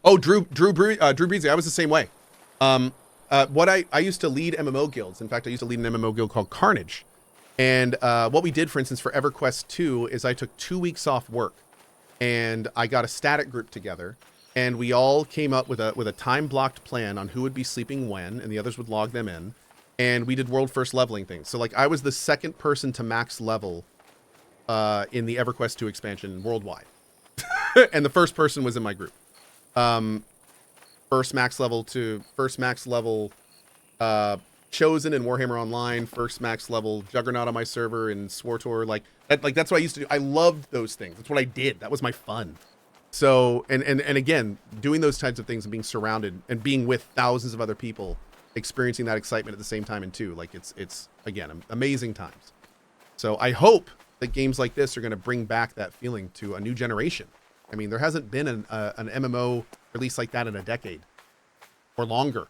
Oh, Drew Breezy. I was the same way. What I used to lead MMO guilds. In fact, I used to lead an MMO guild called CohhCarnage. And what we did, for instance, for EverQuest 2 is I took 2 weeks off work, and I got a static group together, and we all came up with a time blocked plan on who would be sleeping when, and the others would log them in, and we did world first leveling things. So like I was the second person to max level in the EverQuest 2 expansion worldwide, and the first person was in my group. First max level Chosen in Warhammer Online, first max level Juggernaut on my server in SWTOR. Like that's what I used to do. I loved those things. That's what I did. That was my fun. So and again, doing those types of things and being surrounded and being with thousands of other people, experiencing that excitement at the same time and too. Like it's again amazing times. So I hope that games like this are going to bring back that feeling to a new generation. I mean, there hasn't been an MMO release like that in a decade or longer.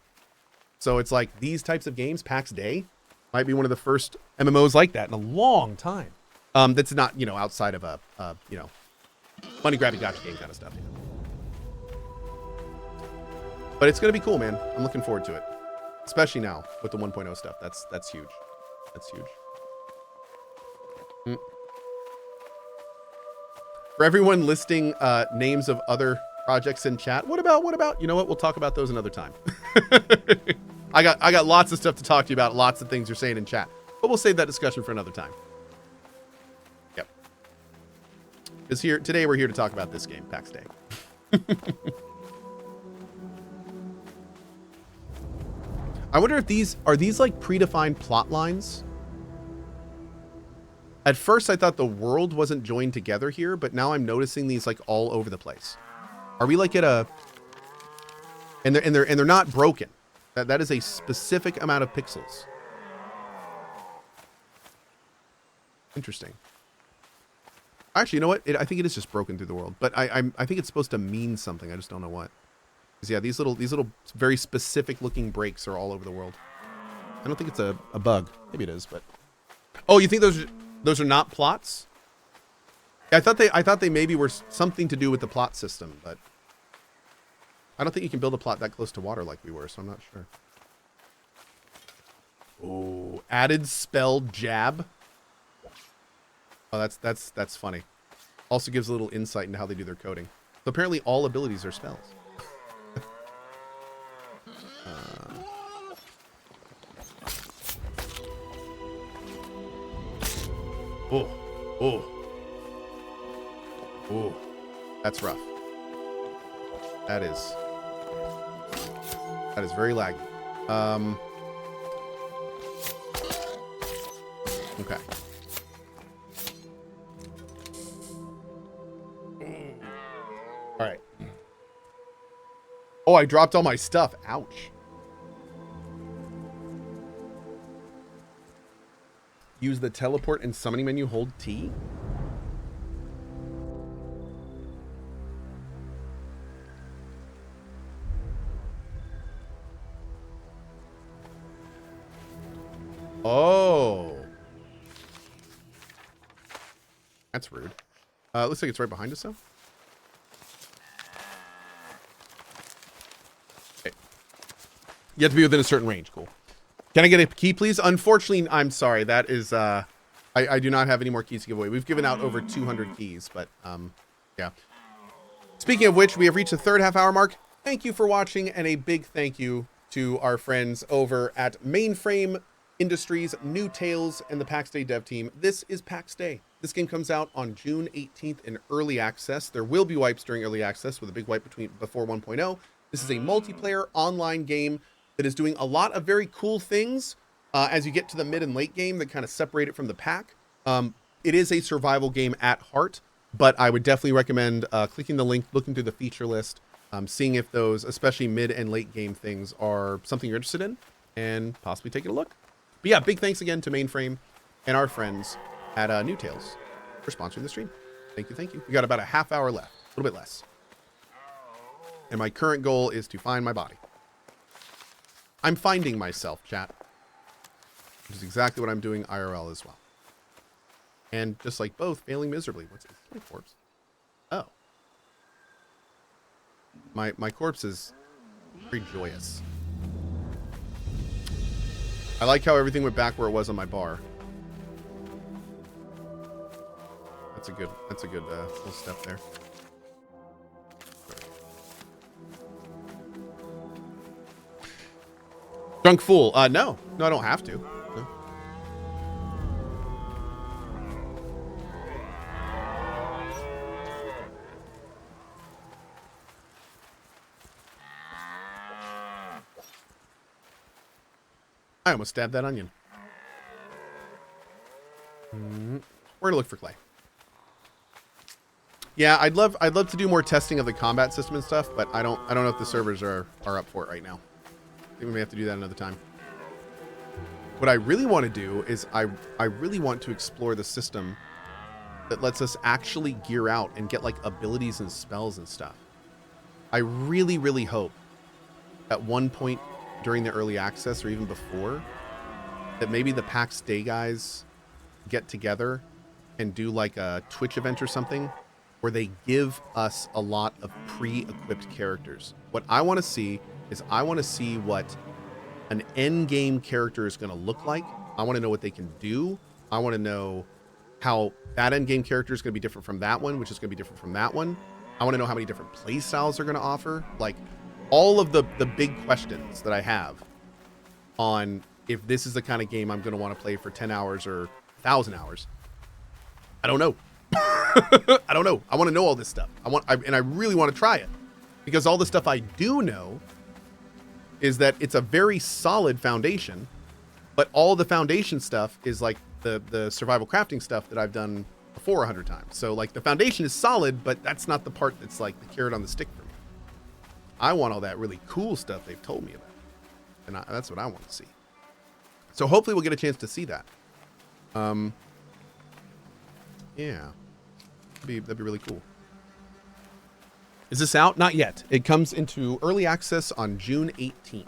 So it's like these types of games, Pax Dei, might be one of the first MMOs like that in a long time. That's not, outside of a money grabbing gotcha game kind of stuff. But it's going to be cool, man. I'm looking forward to it. Especially now with the 1.0 stuff. That's huge. That's huge. For everyone listing names of other projects in chat, what about, you know what? We'll talk about those another time. I got lots of stuff to talk to you about, lots of things you're saying in chat, but we'll save that discussion for another time. Yep. Because today we're here to talk about this game, Pax Dei. I wonder if these are like predefined plot lines. At first I thought the world wasn't joined together here, but now I'm noticing these like all over the place. Are we like at a, and they're not broken. That is a specific amount of pixels. Interesting. Actually, you know what? I think it is just broken through the world, but I think it's supposed to mean something. I just don't know what. Because yeah, these little very specific looking breaks are all over the world. I don't think it's a bug. Maybe it is, but oh, you think those are not plots? I thought they maybe were something to do with the plot system, but I don't think you can build a plot that close to water like we were, so I'm not sure. Oh, added spell jab. Oh, that's funny. Also gives a little insight into how they do their coding. So apparently all abilities are spells. Oh, that's rough. That is very laggy. Okay. All right. Oh, I dropped all my stuff. Ouch. Use the teleport and summoning menu, hold T. Oh. That's rude. Looks like it's right behind us, though. Okay. You have to be within a certain range. Cool. Can I get a key, please? Unfortunately, I'm sorry. That is, I do not have any more keys to give away. We've given out over 200 keys, but, yeah. Speaking of which, we have reached the third half-hour mark. Thank you for watching, and a big thank you to our friends over at Mainframe Industries, New Tales, and the Pax Dei dev team. This is Pax Dei. This game comes out on June 18th in early access. There will be wipes during early access with a big wipe before 1.0. This is a multiplayer online game that is doing a lot of very cool things as you get to the mid and late game that kind of separate it from the pack. It is a survival game at heart, but I would definitely recommend clicking the link, looking through the feature list, seeing if those, especially mid and late game things, are something you're interested in, and possibly taking a look. But yeah, big thanks again to Mainframe and our friends at New Tales for sponsoring the stream. Thank you, thank you. We got about a half hour left, a little bit less. And my current goal is to find my body. I'm finding myself, chat. Which is exactly what I'm doing IRL as well. And just like both, failing miserably. What's this? My corpse. Oh. My corpse is very joyous. I like how everything went back where it was on my bar. That's a good little step there. Drunk fool. No, I don't have to. No. I almost stabbed that onion. Where to look for clay? Yeah, I'd love to do more testing of the combat system and stuff, but I don't know if the servers are up for it right now. I think we may have to do that another time. What I really want to do is I really want to explore the system that lets us actually gear out and get like abilities and spells and stuff. I really, really hope at one point during the early access or even before that maybe the Pax Dei guys get together and do like a Twitch event or something where they give us a lot of pre-equipped characters. What I want to see is I want to see what an endgame character is going to look like. I want to know what they can do. I want to know how that endgame character is going to be different from that one, which is going to be different from that one. I want to know how many different play styles they're going to offer. Like all of the big questions that I have on if this is the kind of game I'm going to want to play for 10 hours or 1,000 hours. I don't know. I don't know. I want to know all this stuff. And I really want to try it because all the stuff I do know is that it's a very solid foundation, but all the foundation stuff is like the survival crafting stuff that I've done before 100 times. So like the foundation is solid, but that's not the part that's like the carrot on the stick for me. I want all that really cool stuff they've told me about. And that's what I want to see. So hopefully we'll get a chance to see that. Yeah. That'd be really cool. Is this out? Not yet. It comes into early access on June 18th.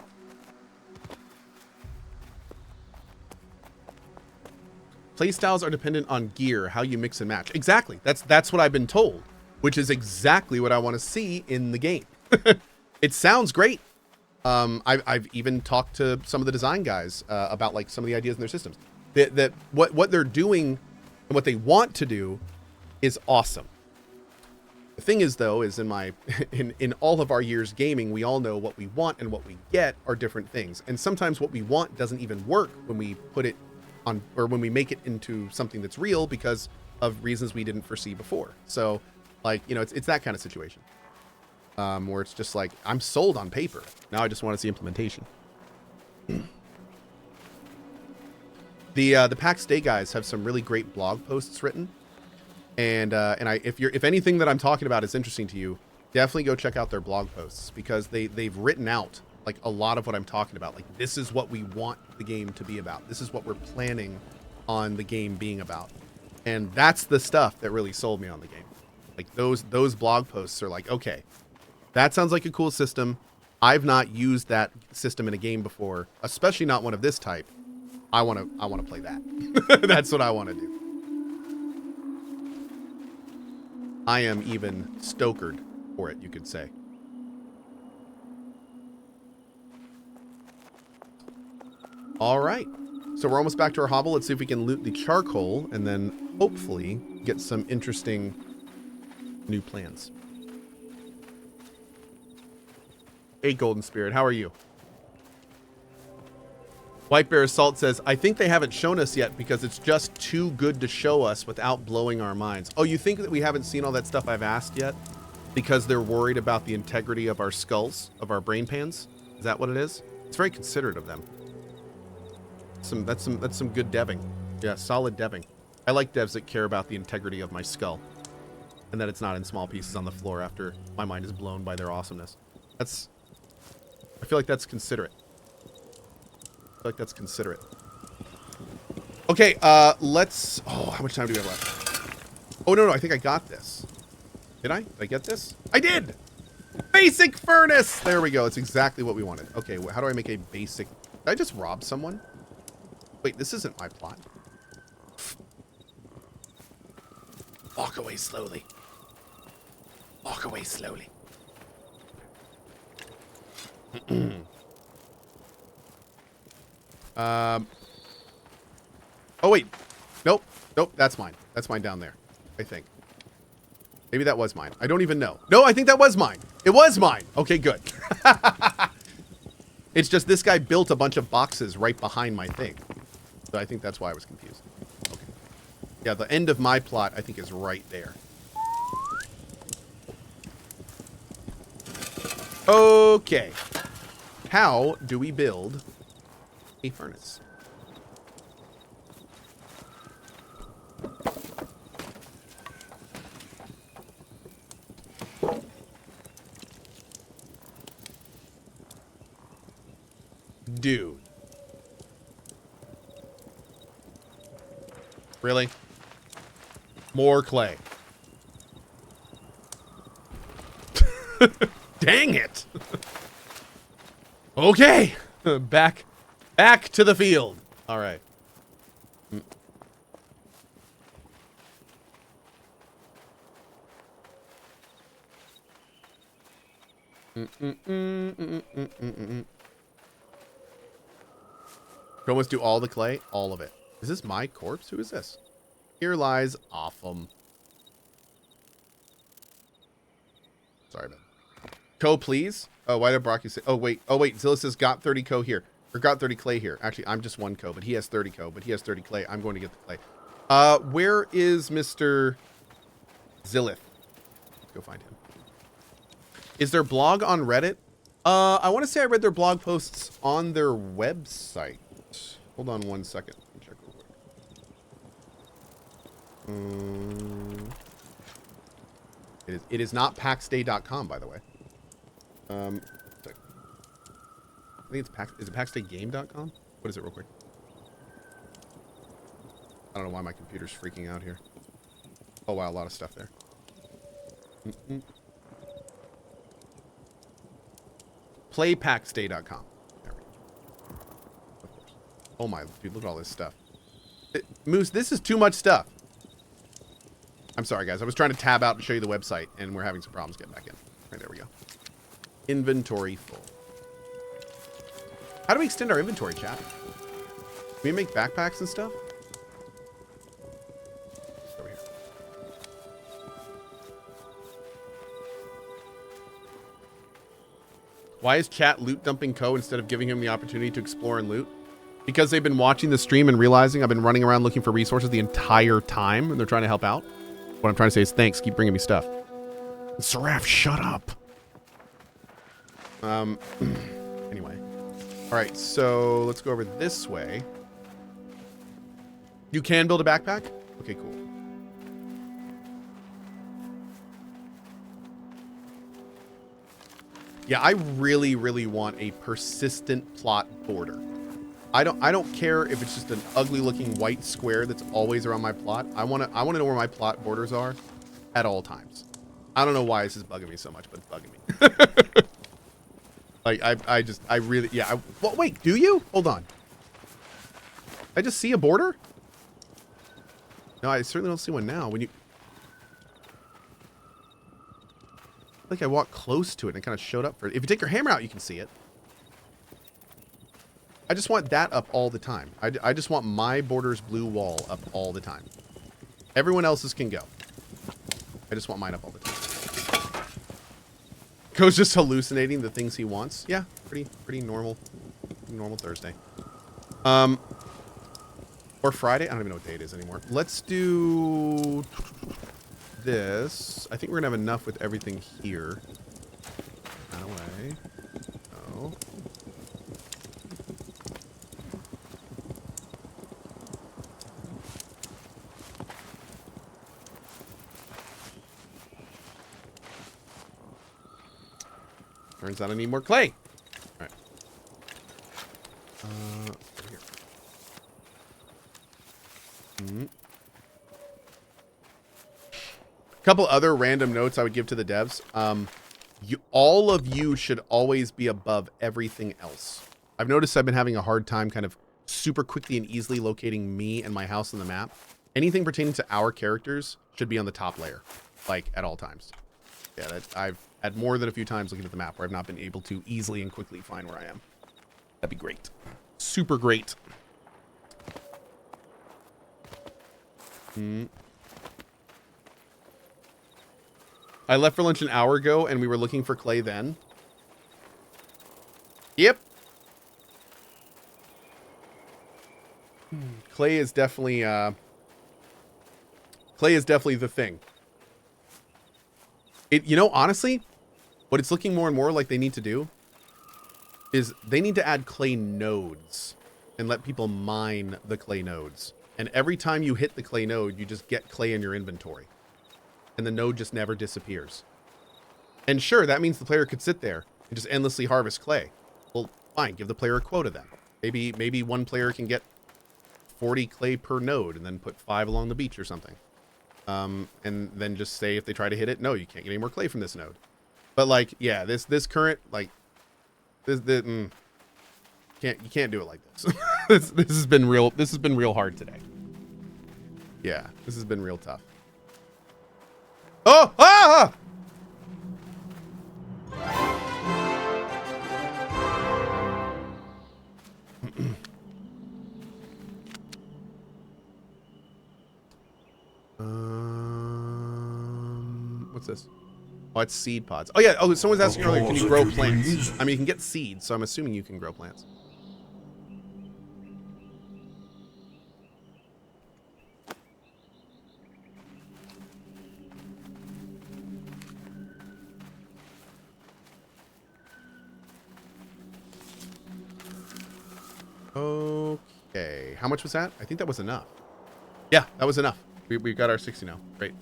Playstyles are dependent on gear, how you mix and match. Exactly. That's what I've been told, which is exactly what I want to see in the game. It sounds great. I've even talked to some of the design guys about like some of the ideas in their systems. That what they're doing and what they want to do is awesome. The thing is, though, is in all of our years gaming, we all know what we want and what we get are different things. And sometimes what we want doesn't even work when we put it on or when we make it into something that's real because of reasons we didn't foresee before. So, like, you know, it's that kind of situation where it's just like, I'm sold on paper. Now I just want to see implementation. The Pax Dei guys have some really great blog posts written. And if anything that I'm talking about is interesting to you, definitely go check out their blog posts because they've written out like a lot of what I'm talking about. Like this is what we want the game to be about. This is what we're planning on the game being about. And that's the stuff that really sold me on the game. Like those blog posts are like, okay, that sounds like a cool system. I've not used that system in a game before, especially not one of this type. I want to play that. That's what I want to do. I am even stokered for it, you could say. All right. So we're almost back to our hovel. Let's see if we can loot the charcoal and then hopefully get some interesting new plans. Hey, Golden Spirit, how are you? White Bear Assault says, I think they haven't shown us yet because it's just too good to show us without blowing our minds. Oh, you think that we haven't seen all that stuff I've asked yet? Because they're worried about the integrity of our skulls, of our brain pans? Is that what it is? It's very considerate of them. That's some good deving. Yeah, solid deving. I like devs that care about the integrity of my skull. And that it's not in small pieces on the floor after my mind is blown by their awesomeness. I feel like that's considerate. That's considerate. Okay, let's... Oh, how much time do we have left? Oh, no, I think I got this. Did I? Did I get this? I did! Basic furnace! There we go. It's exactly what we wanted. Okay, how do I make a basic... Did I just rob someone? Wait, this isn't my plot. Walk away slowly. Walk away slowly. Oh, wait. Nope. Nope, that's mine. That's mine down there, I think. Maybe that was mine. I don't even know. No, I think that was mine. It was mine. Okay, good. It's just this guy built a bunch of boxes right behind my thing. So I think that's why I was confused. Okay. Yeah, the end of my plot, I think, is right there. Okay. How do we build a furnace? Dude. Really? More clay. Dang it. Okay. Back to the field. All right. We almost do all the clay? All of it. Is this my corpse? Who is this? Here lies Offum. Sorry, man. Cohh, please? Oh, why did Brocky say... Oh, wait. Oh, wait. Zilla says got 30 Cohh here. Or got 30 clay here. Actually, I'm just one Cohh, but he has 30 Cohh. But he has 30 clay. I'm going to get the clay. Where is Mr. Zillith? Let's go find him. Is their blog on Reddit? I want to say I read their blog posts on their website. Hold on one second. Let me check real quick. It is not paxday.com, by the way. I think it's is it paxdaygame.com? What is it real quick? I don't know why my computer's freaking out here. Oh wow, a lot of stuff there. Playpaxday.com. There we go. Of course. Oh my, dude, look at all this stuff. Moose, this is too much stuff. I'm sorry, guys. I was trying to tab out and show you the website, and we're having some problems getting back in. Right, there we go. Inventory full. How do we extend our inventory, chat? Can we make backpacks and stuff? Over here. Why is chat loot dumping Cohh instead of giving him the opportunity to explore and loot? Because they've been watching the stream and realizing I've been running around looking for resources the entire time, and they're trying to help out. What I'm trying to say is thanks, keep bringing me stuff. Seraph, shut up. Anyway. Alright, so let's go over this way. You can build a backpack? Okay, cool. Yeah, I really, really want a persistent plot border. I don't care if it's just an ugly looking white square that's always around my plot. I want to know where my plot borders are at all times. I don't know why this is bugging me so much, but it's bugging me. Like I really, yeah. Well, wait, do you? Hold on. I just see a border? No, I certainly don't see one now. When you, like, I walked close to it and it kind of showed up for it. If you take your hammer out, you can see it. I just want that up all the time. I just want my border's blue wall up all the time. Everyone else's can go. I just want mine up all the time. Cohh's just hallucinating the things he wants. Yeah, pretty normal Thursday. Or Friday. I don't even know what day it is anymore. Let's do this. I think we're gonna have enough with everything here. That away. Oh. Turns out I need more clay. All right. Over here. A couple other random notes I would give to the devs. All of you should always be above everything else. I've noticed I've been having a hard time kind of super quickly and easily locating me and my house on the map. Anything pertaining to our characters should be on the top layer, like at all times. Yeah, had more than a few times looking at the map where I've not been able to easily and quickly find where I am. That'd be great. Super great. I left for lunch an hour ago and we were looking for clay then. Yep. Clay is definitely the thing. You know, honestly, what it's looking more and more like they need to do is they need to add clay nodes and let people mine the clay nodes. And every time you hit the clay node, you just get clay in your inventory. And the node just never disappears. And sure, that means the player could sit there and just endlessly harvest clay. Well, fine, give the player a quota then. Maybe one player can get 40 clay per node and then put 5 along the beach or something. And then just say if they try to hit it, no, you can't get any more clay from this node. But like, yeah, this current, like, you can't do it like this. This has been real hard today. Yeah, this has been real tough. Oh! Ah! What's this? Oh, it's seed pods. Oh yeah. Oh, someone was asking earlier, can you grow plants? I mean, you can get seeds, so I'm assuming you can grow plants. Okay. How much was that? I think that was enough. Yeah, that was enough. We got our 60 now. Great.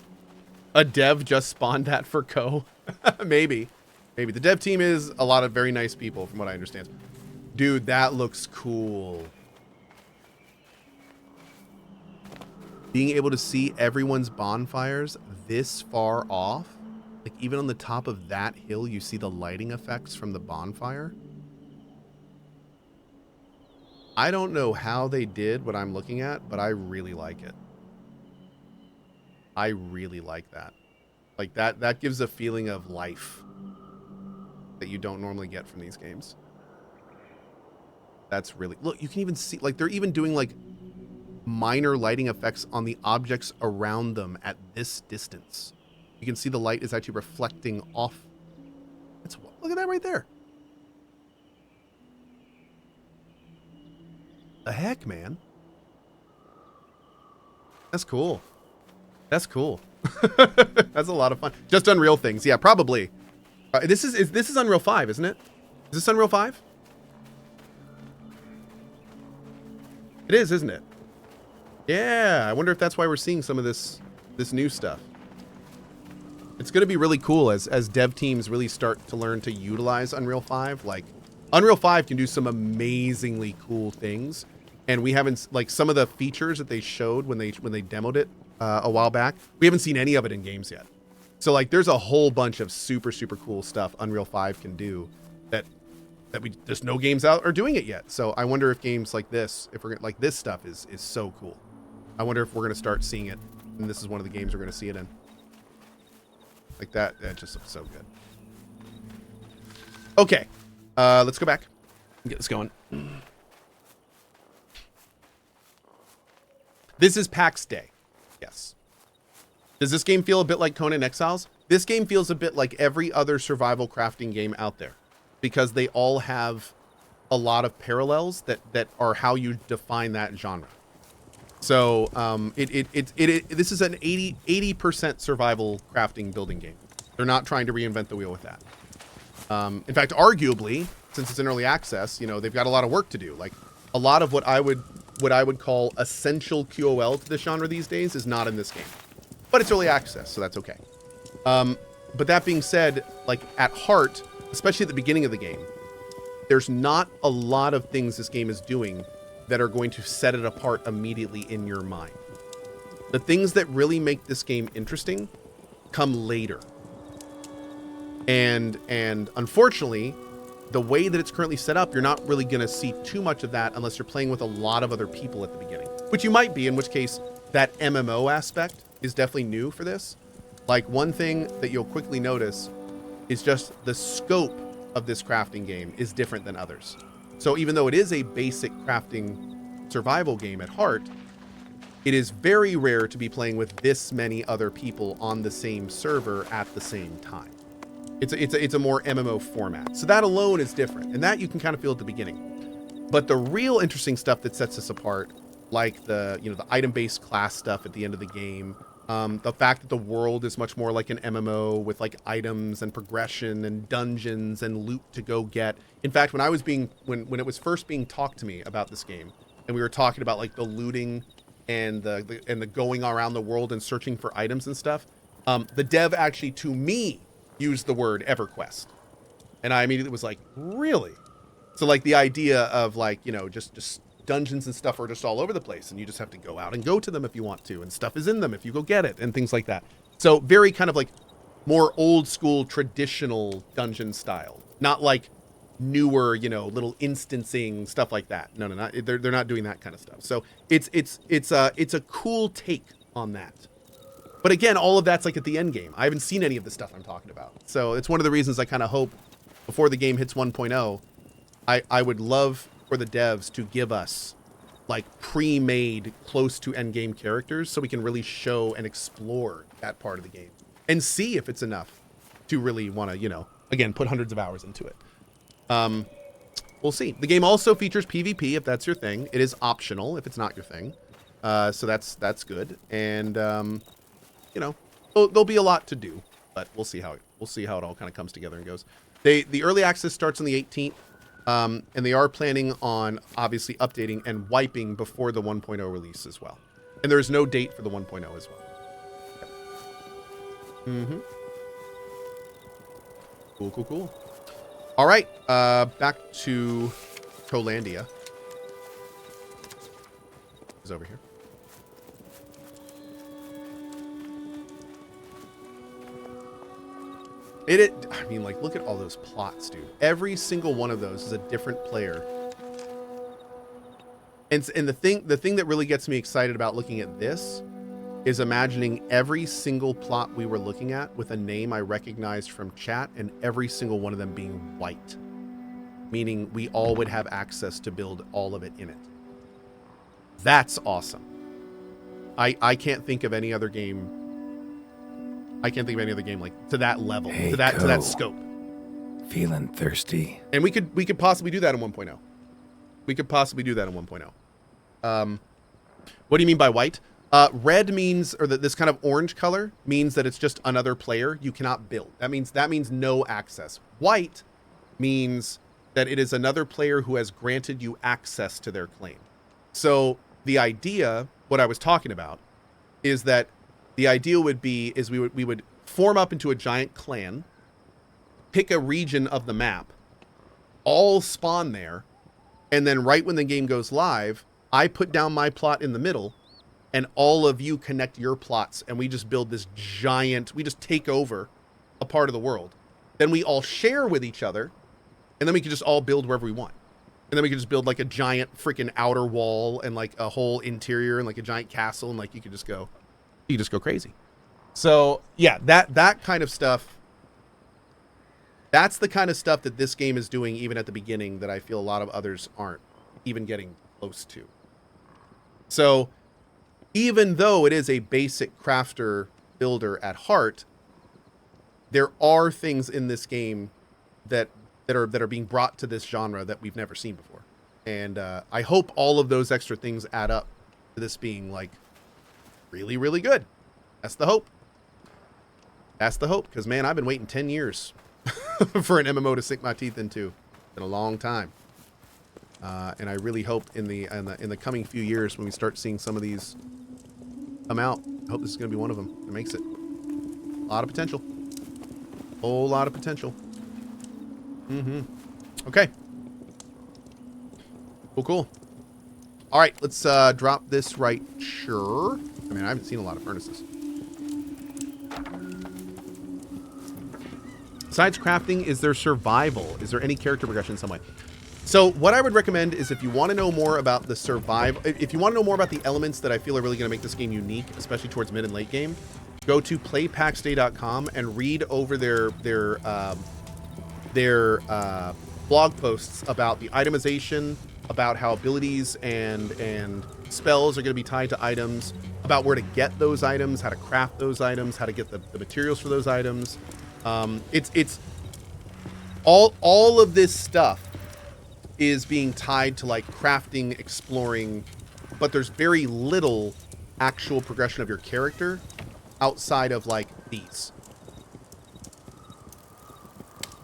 A dev just spawned that for Cohh. Maybe. The dev team is a lot of very nice people from what I understand. Dude, that looks cool. Being able to see everyone's bonfires this far off, like even on the top of that hill, you see the lighting effects from the bonfire. I don't know how they did what I'm looking at, but I really like it. I really like that. Like that gives a feeling of life that you don't normally get from these games. That's really, look, you can even see, like they're even doing like minor lighting effects on the objects around them at this distance. You can see the light is actually reflecting off. Look at that right there. The heck, man. That's cool. That's cool. That's a lot of fun. Just Unreal things. Yeah, probably. This is Unreal 5, isn't it? Is this Unreal 5? It is, isn't it? Yeah, I wonder if that's why we're seeing some of this new stuff. It's going to be really cool as dev teams really start to learn to utilize Unreal 5. Like, Unreal 5 can do some amazingly cool things. And we haven't, like, some of the features that they showed when they demoed it a while back, we haven't seen any of it in games yet. So, like, there's a whole bunch of super, super cool stuff Unreal 5 can do that we just no games out are doing it yet. So I wonder if games like this, if we're like this stuff is so cool. I wonder if we're going to start seeing it. And this is one of the games we're going to see it in. Like that just looks so good. Okay. Let's go back and get this going. This is Pax Dei. Yes. Does this game feel a bit like Conan Exiles? This game feels a bit like every other survival crafting game out there, because they all have a lot of parallels that are how you define that genre. So this is an 80% survival crafting building game. They're not trying to reinvent the wheel with that. In fact, arguably, since it's in early access, you know, they've got a lot of work to do. Like a lot of what I would call essential QOL to this genre these days is not in this game, but it's early access, so that's okay. But that being said, like at heart, especially at the beginning of the game, there's not a lot of things this game is doing that are going to set it apart immediately in your mind. The things that really make this game interesting come later. And unfortunately, the way that it's currently set up, you're not really going to see too much of that unless you're playing with a lot of other people at the beginning, which you might be, in which case that MMO aspect is definitely new for this. Like one thing that you'll quickly notice is just the scope of this crafting game is different than others. So even though it is a basic crafting survival game at heart, it is very rare to be playing with this many other people on the same server at the same time. It's a more MMO format. So that alone is different, and that you can kind of feel at the beginning. But the real interesting stuff that sets us apart, like the item-based class stuff at the end of the game, the fact that the world is much more like an MMO with like items and progression and dungeons and loot to go get. In fact, when it was first being talked to me about this game, and we were talking about like the looting and the going around the world and searching for items and stuff, the dev actually to me used the word EverQuest, and I immediately was like, really? So like the idea of like, just dungeons and stuff are just all over the place, and you just have to go out and go to them if you want to, and stuff is in them if you go get it, and things like that. So very kind of like more old school traditional dungeon style, not like newer, little instancing stuff like that. No, they're not doing that kind of stuff. So it's a cool take on that. But again, all of that's like at the end game. I haven't seen any of the stuff I'm talking about. So it's one of the reasons I kind of hope before the game hits 1.0, I would love for the devs to give us like pre-made close to end game characters so we can really show and explore that part of the game and see if it's enough to really want to, again, put hundreds of hours into it. We'll see. The game also features PvP if that's your thing. It is optional if it's not your thing. So that's good. And there'll be a lot to do, but we'll see how it all kind of comes together and goes. The early access starts on the 18th. And they are planning on obviously updating and wiping before the 1.0 release as well. And there's no date for the 1.0 as well. Mm-hmm. Cool. All right, back to Cohlandia. Is over here. I mean, like, look at all those plots, dude. Every single one of those is a different player. And the thing that really gets me excited about looking at this is imagining every single plot we were looking at with a name I recognized from chat, and every single one of them being white, meaning we all would have access to build all of it in it. That's awesome. I can't think of any other game. I can't think of any other game like to that level, hey, to that scope. Feeling thirsty? And we could possibly do that in 1.0. We could possibly do that in 1.0. What do you mean by white? Red means, or this kind of orange color means that it's just another player. You cannot build. That means no access. White means that it is another player who has granted you access to their claim. So the idea, what I was talking about, is that the idea would be is we would form up into a giant clan, pick a region of the map, all spawn there, and then right when the game goes live, I put down my plot in the middle, and all of you connect your plots, and we just build this giant, we just take over a part of the world. Then we all share with each other, and then we can just all build wherever we want. And then we can just build like a giant freaking outer wall and like a whole interior and like a giant castle, and like you could just go crazy. So yeah, that kind of stuff, that's the kind of stuff that this game is doing even at the beginning that I feel a lot of others aren't even getting close to. So even though it is a basic crafter builder at heart, there are things in this game that are being brought to this genre that we've never seen before. And I hope all of those extra things add up to this being like really, really good. That's the hope. That's the hope. Because, man, I've been waiting 10 years for an MMO to sink my teeth into. It's been a long time. And I really hope in the coming few years when we start seeing some of these come out, I hope this is going to be one of them that makes it. A lot of potential. Whole lot of potential. Mm-hmm. Okay. Cool. All right, let's drop this right. Sure. I mean, I haven't seen a lot of furnaces. Besides crafting, is there survival? Is there any character progression in some way? So what I would recommend is if you want to know more about the survival, if you want to know more about the elements that I feel are really going to make this game unique, especially towards mid and late game, go to playpaxday.com and read over their blog posts about the itemization, about how abilities and spells are going to be tied to items, about where to get those items, how to craft those items, how to get the materials for those items. It's all of this stuff is being tied to like crafting, exploring, but there's very little actual progression of your character outside of like these.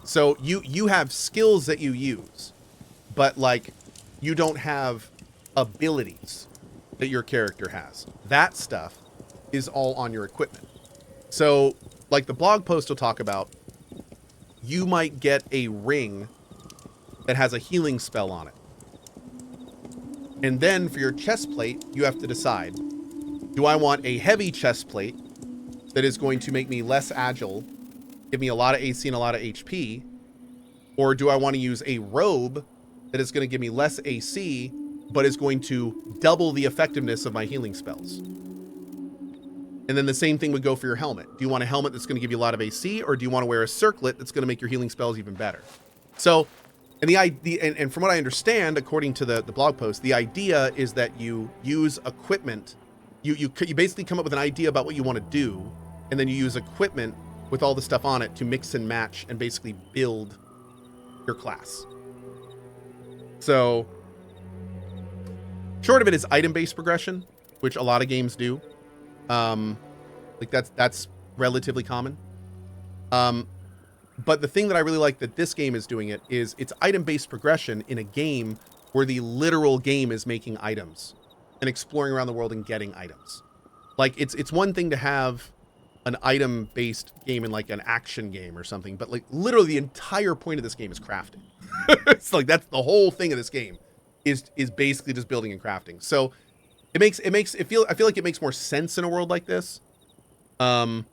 So you have skills that you use, but like you don't have abilities that your character has. That stuff is all on your equipment. So like the blog post will talk about, you might get a ring that has a healing spell on it. And then for your chest plate, you have to decide, do I want a heavy chest plate that is going to make me less agile, give me a lot of AC and a lot of HP, or do I want to use a robe that is going to give me less AC, but is going to double the effectiveness of my healing spells? And then the same thing would go for your helmet. Do you want a helmet that's going to give you a lot of AC, or do you want to wear a circlet that's going to make your healing spells even better? So, and the idea, and from what I understand, according to the blog post, the idea is that you use equipment. You basically come up with an idea about what you want to do, and then you use equipment with all the stuff on it to mix and match and basically build your class. So, short of it is item-based progression, which a lot of games do. Like that's relatively common. But the thing that I really like that this game is doing is it's item-based progression in a game where the literal game is making items and exploring around the world and getting items. Like it's one thing to have an item-based game in like an action game or something, but like literally the entire point of this game is crafting. It's like that's the whole thing of this game is basically just building and crafting. So I feel like it makes more sense in a world like this. But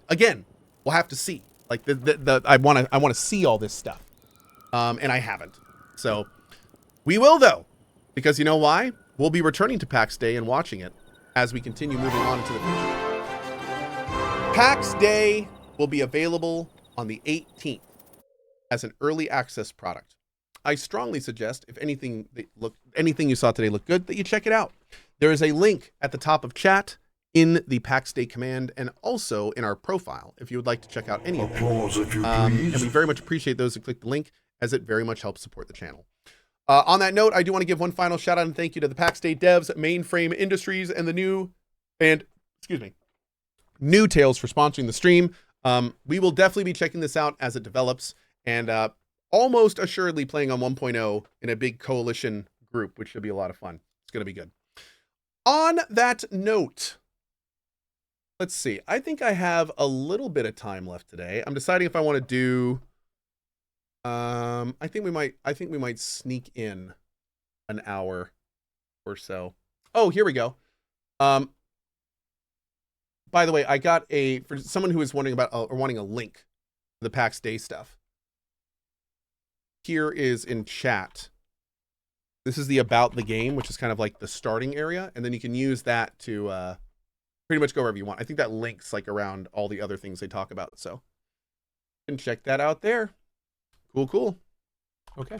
again, we'll have to see. Like I want to see all this stuff. And I haven't. So we will though, because you know why? We'll be returning to Pax Day and watching it as we continue moving on into the future. Pax Day will be available on the 18th as an early access product. I strongly suggest, if anything you saw today looked good, that you check it out. There is a link at the top of chat in the Pax Day command and also in our profile if you would like to check out any of them. And we very much appreciate those who click the link, as it very much helps support the channel. On that note, I do want to give one final shout out and thank you to the Pax Day devs, Mainframe Industries, and New Tales for sponsoring the stream. We will definitely be checking this out as it develops, and almost assuredly playing on 1.0 in a big coalition group, which should be a lot of fun. It's going to be good. On that note, let's see. I think I have a little bit of time left today. I'm deciding if I want to do. I think we might sneak in an hour or so. Oh, here we go. By the way, I got for someone who is wondering about or wanting a link to the PAX Day stuff. Here is in chat. This is the about the game, which is kind of like the starting area, and then you can use that to pretty much go wherever you want. I think that links like around all the other things they talk about, so you can check that out there. Cool. Okay.